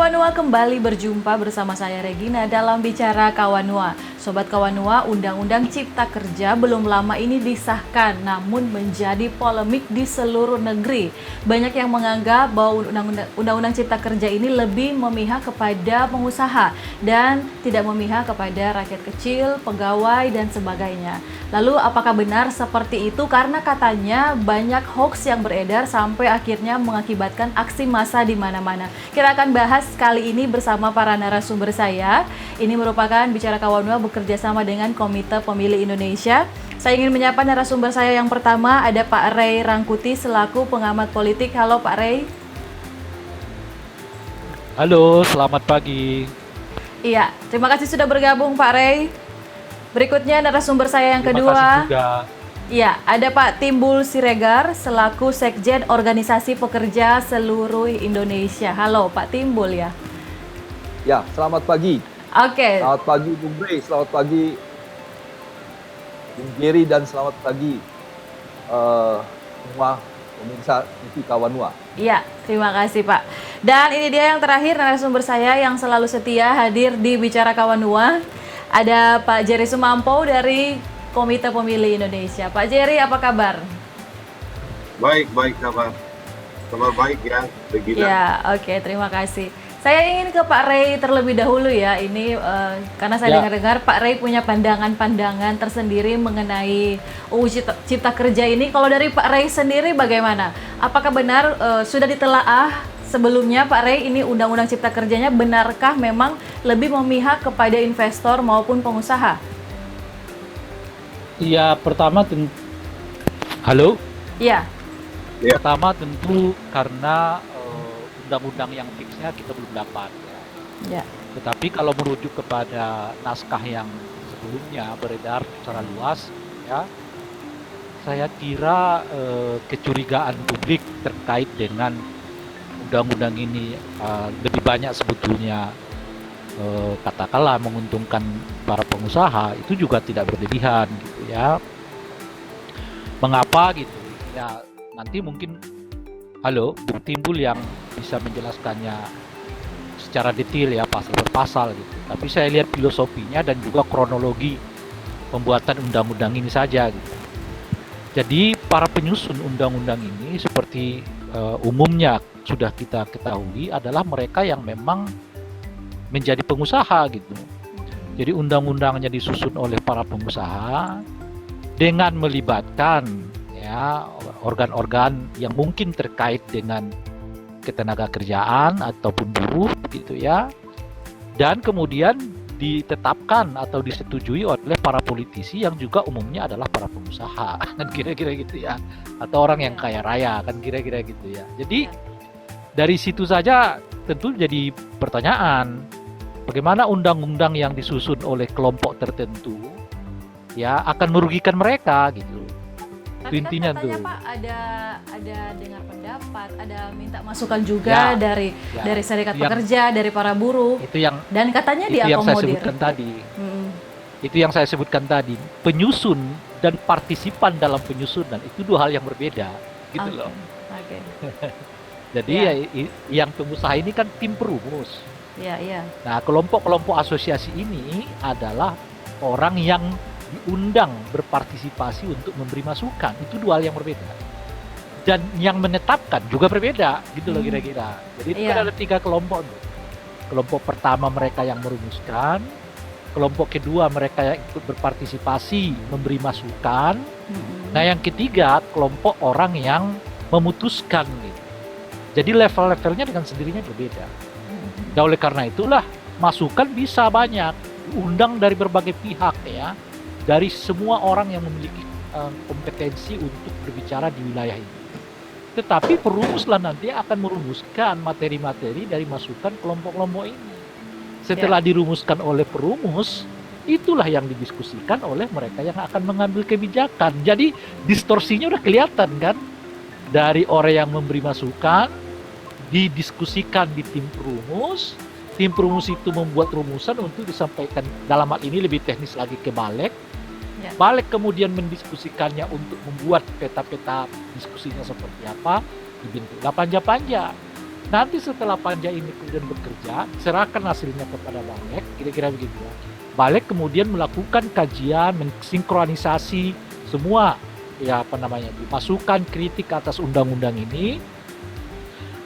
Kawanua kembali berjumpa bersama saya Regina dalam Bicara Kawanua. Sobat Kawanua, Undang-Undang Cipta Kerja belum lama ini disahkan, namun menjadi polemik di seluruh negeri. Banyak yang menganggap bahwa Undang-Undang Cipta Kerja ini lebih memihak kepada pengusaha dan tidak memihak kepada rakyat kecil, pegawai, dan sebagainya. Lalu apakah benar seperti itu? Karena katanya banyak hoax yang beredar sampai akhirnya mengakibatkan aksi massa di mana-mana. Kita akan bahas kali ini bersama para narasumber saya. Ini merupakan Bicara Kawanua bekerja sama dengan Komite Pemilih Indonesia. Saya ingin menyapa narasumber saya yang pertama, ada Pak Ray Rangkuti selaku pengamat politik. Halo Pak Ray. Halo, selamat pagi. Iya, terima kasih sudah bergabung Pak Ray. Berikutnya narasumber saya yang Terima kedua. kasih juga. Iya, ada Pak Timbul Siregar selaku Sekjen Organisasi Pekerja Seluruh Indonesia. Halo Pak Timbul ya. Ya, selamat pagi. Oke. Selamat pagi Bung Ray, selamat pagi Bung Geri, dan selamat pagi semua pemirsa TV Kawanua. Iya, terima kasih Pak. Dan ini dia yang terakhir narasumber saya yang selalu setia hadir di Bicara Kawanua. Ada Pak Jerry Sumampo dari Komite Pemilih Indonesia. Pak Jerry, apa kabar? Baik kabar. Kabar baik ya, Regina. Ya, oke, terima kasih. Saya ingin ke Pak Ray terlebih dahulu ya. Ini karena saya dengar-dengar Pak Ray punya pandangan-pandangan tersendiri mengenai UU Cipta Kerja ini. Kalau dari Pak Ray sendiri bagaimana? Apakah benar sudah ditelaah sebelumnya Pak Ray ini Undang-Undang Cipta Kerjanya benarkah memang lebih memihak kepada investor maupun pengusaha? Iya, pertama tentu. Halo? Iya. Ya. Pertama tentu karena undang-undang yang fixnya kita belum dapat. Ya. Tetapi kalau merujuk kepada naskah yang sebelumnya beredar secara luas, ya, saya kira kecurigaan publik terkait dengan undang-undang ini lebih banyak sebetulnya katakanlah menguntungkan para pengusaha, itu juga tidak berlebihan gitu ya. Mengapa gitu? Ya nanti mungkin Bung Timbul yang bisa menjelaskannya secara detail ya pasal per pasal gitu. Tapi saya lihat filosofinya dan juga kronologi pembuatan undang-undang ini saja gitu. Jadi para penyusun undang-undang ini seperti umumnya sudah kita ketahui adalah mereka yang memang menjadi pengusaha gitu. Jadi undang-undangnya disusun oleh para pengusaha dengan melibatkan ya organ-organ yang mungkin terkait dengan ketenaga kerjaan ataupun buruh gitu ya. Dan kemudian ditetapkan atau disetujui oleh para politisi yang juga umumnya adalah para pengusaha kan kira-kira gitu ya. Atau orang yang kaya raya kan kira-kira gitu ya. Jadi dari situ saja tentu jadi pertanyaan, bagaimana undang-undang yang disusun oleh kelompok tertentu ya akan merugikan mereka gitu. Tapi Intinya kan katanya tuh. Pak ada dengar pendapat, ada minta masukan juga dari serikat pekerja, dari para buruh. Itu yang Dan katanya itu yang saya diakomodir. sebutkan tadi. Mm-mm. Itu yang saya sebutkan tadi. Penyusun dan partisipan dalam penyusunan itu dua hal yang berbeda gitu loh. Oke. Jadi ya, yang pengusaha ini kan tim perumus. Iya. Nah, kelompok-kelompok asosiasi ini adalah orang yang diundang berpartisipasi untuk memberi masukan. Itu dua hal yang berbeda. Dan yang menetapkan juga berbeda, gitu loh kira-kira. Jadi itu kan ada tiga kelompok. Kelompok pertama mereka yang merumuskan, kelompok kedua mereka yang ikut berpartisipasi memberi masukan. Nah, yang ketiga kelompok orang yang memutuskan gitu. Jadi level-levelnya dengan sendirinya berbeda. Nah, oleh karena itulah masukan bisa banyak, diundang dari berbagai pihak ya. Dari semua orang yang memiliki kompetensi untuk berbicara di wilayah ini. Tetapi perumuslah nanti akan merumuskan materi-materi dari masukan kelompok-kelompok ini. Setelah dirumuskan oleh perumus, itulah yang didiskusikan oleh mereka yang akan mengambil kebijakan. Jadi distorsinya udah kelihatan kan? Dari orang yang memberi masukan, didiskusikan di tim perumus itu membuat rumusan untuk disampaikan, dalam hal ini lebih teknis lagi, ke Balek. Balek kemudian mendiskusikannya untuk membuat peta-peta diskusinya seperti apa, dibentuklah panja-panja. Nanti setelah panja ini kemudian bekerja, serahkan hasilnya kepada Balik, kira-kira begitu ya. Balik kemudian melakukan kajian, mensinkronisasi semua masukan kritik atas undang-undang ini.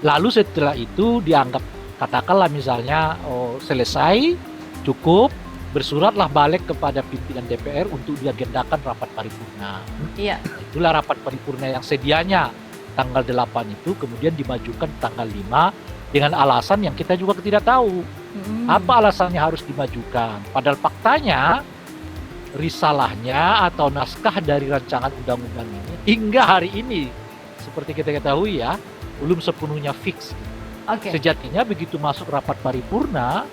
Lalu setelah itu dianggap katakanlah misalnya selesai, cukup, bersuratlah Balik kepada pimpinan DPR untuk diagendakan rapat paripurna. Iya. Itulah rapat paripurna yang sedianya tanggal 8 itu kemudian dimajukan tanggal 5 dengan alasan yang kita juga tidak tahu. Apa alasannya harus dimajukan? Padahal faktanya risalahnya atau naskah dari rancangan undang-undang ini hingga hari ini seperti kita ketahui ya belum sepenuhnya fix. Oke. Sejatinya begitu masuk rapat paripurna,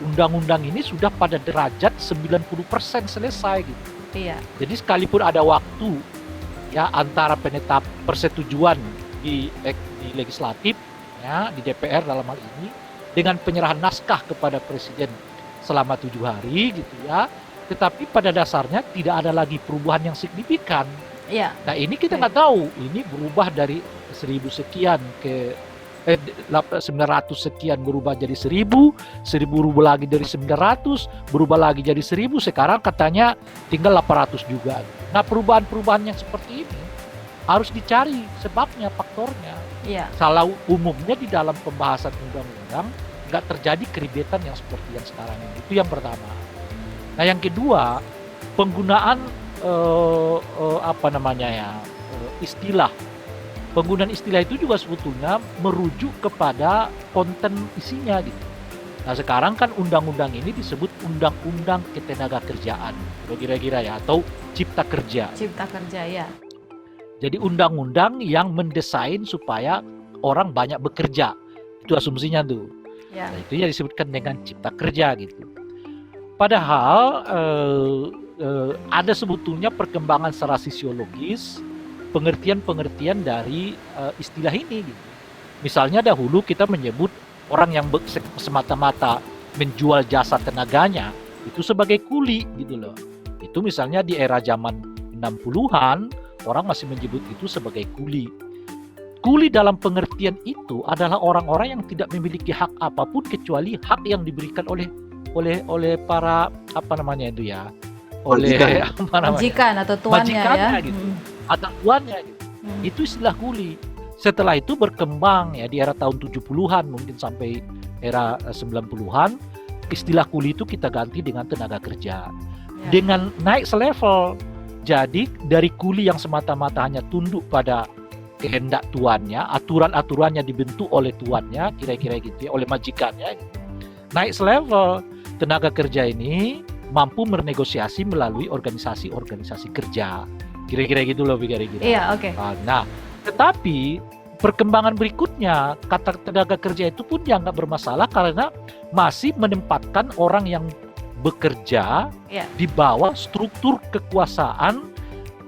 undang-undang ini sudah pada derajat 90% selesai gitu. Iya. Jadi sekalipun ada waktu ya antara persetujuan di legislatif ya di DPR dalam hal ini dengan penyerahan naskah kepada presiden selama 7 hari gitu ya, tetapi pada dasarnya tidak ada lagi perubahan yang signifikan. Iya. Nah ini kita nggak tahu ini berubah dari 1000 sekian ke 900 sekian berubah jadi 1000 berubah lagi dari 900 berubah lagi jadi 1000, sekarang katanya tinggal 800 juga. Nah perubahan-perubahan yang seperti ini harus dicari sebabnya, faktornya. Iya. Salah umumnya di dalam pembahasan undang-undang nggak terjadi keribetan yang seperti yang sekarang ini. Itu yang pertama. Nah yang kedua, penggunaan istilah. Penggunaan istilah itu juga sebetulnya merujuk kepada konten isinya gitu. Nah sekarang kan undang-undang ini disebut undang-undang ketenagakerjaan, kira-kira ya, atau cipta kerja. Cipta kerja ya. Jadi undang-undang yang mendesain supaya orang banyak bekerja. Itu asumsinya tuh. Ya. Nah, itu yang disebutkan dengan cipta kerja gitu. Padahal ada sebetulnya perkembangan secara sosiologis, pengertian-pengertian dari istilah ini gitu. Misalnya dahulu kita menyebut orang yang semata-mata menjual jasa tenaganya itu sebagai kuli gitu loh. Itu misalnya di era zaman 60-an orang masih menyebut itu sebagai kuli. Kuli dalam pengertian itu adalah orang-orang yang tidak memiliki hak apapun kecuali hak yang diberikan oleh para majikan atau tuannya ya. Gitu. Atau tuannya gitu. Itu istilah kuli. Setelah itu berkembang ya di era tahun 70-an mungkin sampai era 90-an, istilah kuli itu kita ganti dengan tenaga kerja. Ya. Dengan naik selevel. Jadi dari kuli yang semata-mata hanya tunduk pada kehendak tuannya, aturan-aturannya dibentuk oleh tuannya, kira-kira gitu ya, oleh majikannya. Gitu. Naik selevel, tenaga kerja ini mampu bernegosiasi melalui organisasi-organisasi kerja. Kira-kira gitu loh, kira-kira. Iya, oke. Nah, tetapi perkembangan berikutnya, kata tenaga kerja itu pun dianggap bermasalah karena masih menempatkan orang yang bekerja di bawah struktur kekuasaan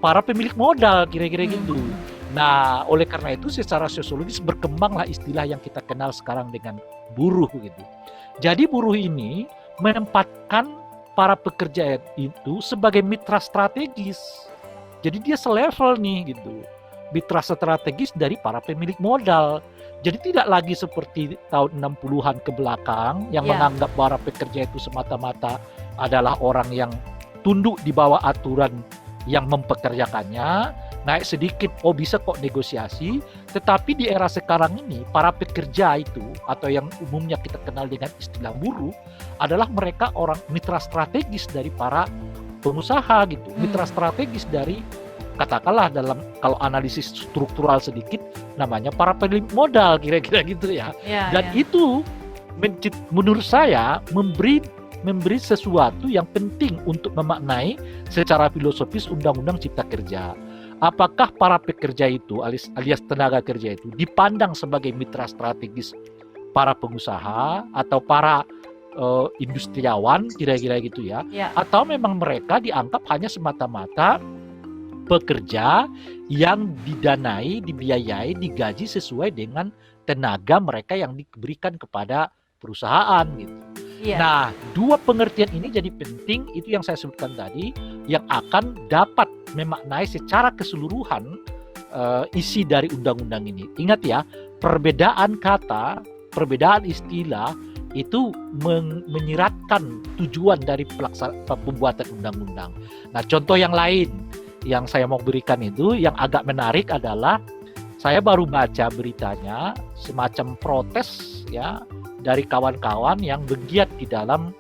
para pemilik modal, kira-kira gitu. Nah, oleh karena itu secara sosiologis berkembanglah istilah yang kita kenal sekarang dengan buruh gitu. Jadi buruh ini menempatkan para pekerja itu sebagai mitra strategis. Jadi dia selevel nih gitu. Mitra strategis dari para pemilik modal. Jadi tidak lagi seperti tahun 60-an ke belakang yang menganggap para pekerja itu semata-mata adalah orang yang tunduk di bawah aturan yang mempekerjakannya, naik sedikit, bisa kok negosiasi. Tetapi di era sekarang ini, para pekerja itu, atau yang umumnya kita kenal dengan istilah buruh, adalah mereka orang mitra strategis dari para pengusaha gitu. Mitra strategis dari, katakanlah dalam, kalau analisis struktural sedikit, namanya para pemilik modal, kira-kira gitu ya. Dan itu, menurut saya, memberi sesuatu yang penting untuk memaknai secara filosofis Undang-Undang Cipta Kerja. Apakah para pekerja itu alias tenaga kerja itu dipandang sebagai mitra strategis para pengusaha atau para industriawan, kira-kira gitu ya. Atau memang mereka dianggap hanya semata-mata pekerja yang didanai, dibiayai, digaji sesuai dengan tenaga mereka yang diberikan kepada perusahaan gitu. Nah, dua pengertian ini jadi penting, itu yang saya sebutkan tadi, yang akan dapat memaknai secara keseluruhan isi dari undang-undang ini. Ingat ya, perbedaan kata, perbedaan istilah itu menyiratkan tujuan dari pembuatan undang-undang. Nah, contoh yang lain yang saya mau berikan itu yang agak menarik adalah saya baru baca beritanya semacam protes ya dari kawan-kawan yang bergiat di dalam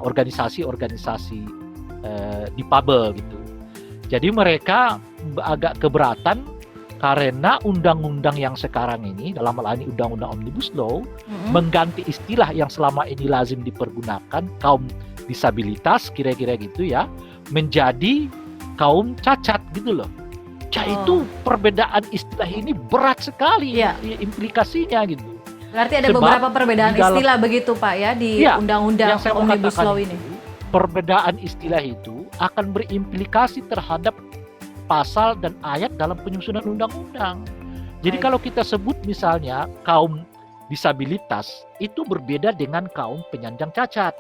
organisasi-organisasi difabel gitu. Jadi mereka agak keberatan karena undang-undang yang sekarang ini dalam hal ini undang-undang Omnibus Law mengganti istilah yang selama ini lazim dipergunakan kaum disabilitas kira-kira gitu ya menjadi kaum cacat gitu loh. Itu perbedaan istilah ini berat sekali implikasinya gitu. Berarti ada beberapa perbedaan istilah begitu Pak ya di undang-undang Omnibus Law ini. Perbedaan istilah itu akan berimplikasi terhadap pasal dan ayat dalam penyusunan undang-undang. Jadi kalau kita sebut misalnya kaum disabilitas itu berbeda dengan kaum penyandang cacat.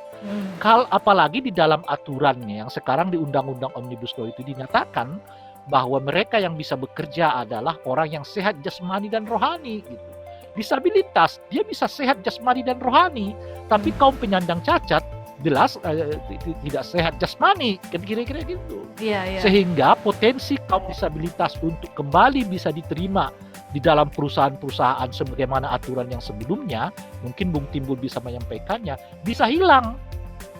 Apalagi di dalam aturannya yang sekarang di undang-undang Omnibus Law itu dinyatakan bahwa mereka yang bisa bekerja adalah orang yang sehat jasmani dan rohani gitu. Disabilitas dia bisa sehat jasmani dan rohani, tapi kaum penyandang cacat jelas tidak sehat jasmani, kan kira-kira gitu. Sehingga potensi kaum disabilitas untuk kembali bisa diterima di dalam perusahaan-perusahaan sebagaimana aturan yang sebelumnya, mungkin Bung Timbul bisa menyampaikannya, bisa hilang.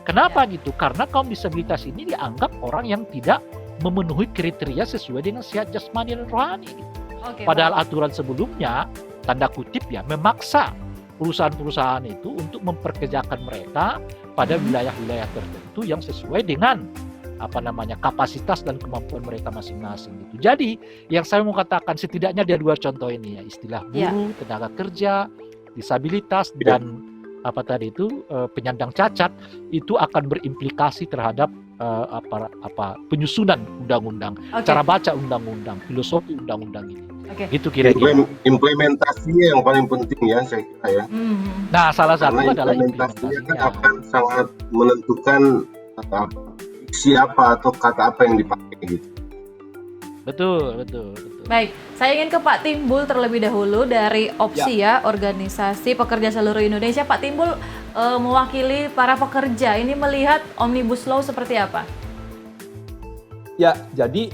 Kenapa gitu? Karena kaum disabilitas ini dianggap orang yang tidak memenuhi kriteria sesuai dengan sehat jasmani dan rohani. Gitu. Padahal aturan sebelumnya tanda kutip ya memaksa perusahaan-perusahaan itu untuk memperkerjakan mereka pada wilayah-wilayah tertentu yang sesuai dengan kapasitas dan kemampuan mereka masing-masing gitu. Jadi yang saya mau katakan setidaknya ada dua contoh ini ya, istilah buruh, tenaga kerja, disabilitas dan penyandang cacat itu akan berimplikasi terhadap penyusunan undang-undang, cara baca undang-undang, filosofi undang-undang ini. Gitu kira-kira. Implementasinya yang paling penting ya saya kira ya. Nah, salah satu karena adalah implementasinya kan akan sangat menentukan siapa atau kata apa yang dipakai gitu. Betul. Baik, saya ingin ke Pak Timbul terlebih dahulu dari OPSI Organisasi Pekerja Seluruh Indonesia. Pak Timbul mewakili para pekerja, ini melihat Omnibus Law seperti apa? Ya, jadi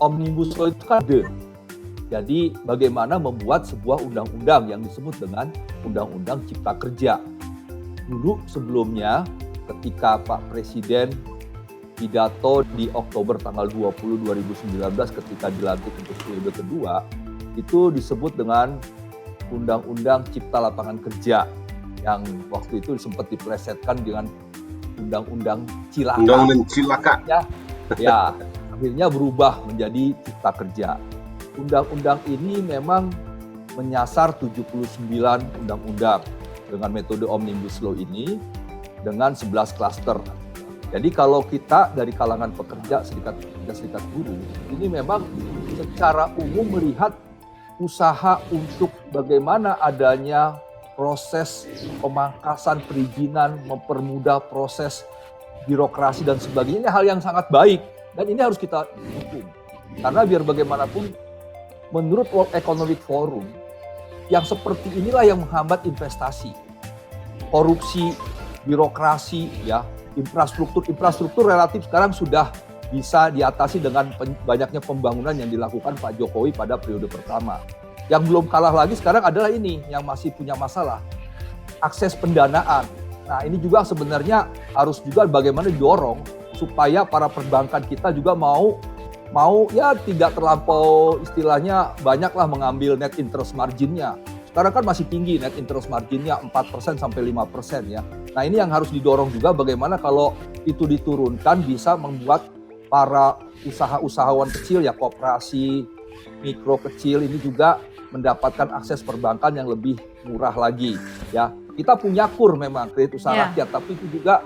Omnibus Law itu kan jadi bagaimana membuat sebuah undang-undang yang disebut dengan Undang-Undang Cipta Kerja. Dulu sebelumnya ketika Pak Presiden pidato di Oktober tanggal 20 2019 ketika dilantik untuk periode kedua itu disebut dengan Undang-Undang Cipta Lapangan Kerja yang waktu itu sempat diplesetkan dengan Undang-Undang Cilaka. Undang-Undang Cilaka. Ya, akhirnya berubah menjadi Cipta Kerja. Undang-undang ini memang menyasar 79 undang-undang dengan metode Omnibus Law ini dengan 11 klaster. Jadi kalau kita dari kalangan pekerja serikat buruh, ini memang secara umum melihat usaha untuk bagaimana adanya proses pemangkasan perizinan, mempermudah proses birokrasi dan sebagainya, ini hal yang sangat baik dan ini harus kita dukung. Karena biar bagaimanapun menurut World Economic Forum yang seperti inilah yang menghambat investasi, korupsi, birokrasi, ya, infrastruktur relatif sekarang sudah bisa diatasi dengan banyaknya pembangunan yang dilakukan Pak Jokowi pada periode pertama. Yang belum kalah lagi sekarang adalah ini yang masih punya masalah, akses pendanaan. Nah ini juga sebenarnya harus juga bagaimana didorong supaya para perbankan kita juga mau ya tidak terlampau istilahnya banyaklah mengambil net interest marginnya. Sekarang kan masih tinggi net interest marginnya 4% sampai 5% ya. Nah ini yang harus didorong juga bagaimana kalau itu diturunkan bisa membuat para usahawan kecil ya koperasi, mikro kecil ini juga mendapatkan akses perbankan yang lebih murah lagi ya. Kita punya KUR memang kredit usaha rakyat tapi itu juga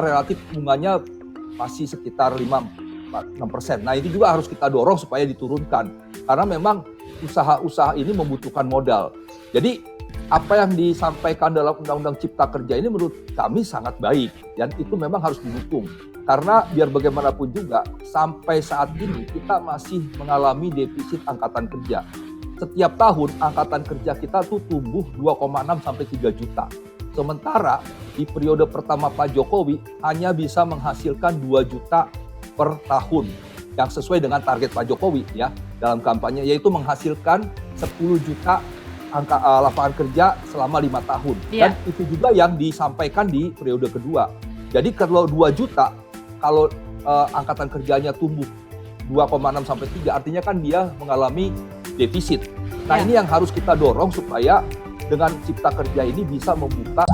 relatif bunganya masih sekitar 5-6%. Nah itu juga harus kita dorong supaya diturunkan karena memang usaha-usaha ini membutuhkan modal. Jadi apa yang disampaikan dalam Undang-Undang Cipta Kerja ini menurut kami sangat baik dan itu memang harus didukung. Karena biar bagaimanapun juga sampai saat ini kita masih mengalami defisit angkatan kerja. Setiap tahun angkatan kerja kita tuh tumbuh 2,6 sampai 3 juta. Sementara di periode pertama Pak Jokowi hanya bisa menghasilkan 2 juta per tahun yang sesuai dengan target Pak Jokowi ya dalam kampanye, yaitu menghasilkan 10 juta lapangan kerja selama 5 tahun. Dan itu juga yang disampaikan di periode kedua. Jadi kalau 2 juta, kalau angkatan kerjanya tumbuh 2,6 sampai 3, artinya kan dia mengalami defisit. Nah ini yang harus kita dorong supaya dengan Cipta Kerja ini bisa membuka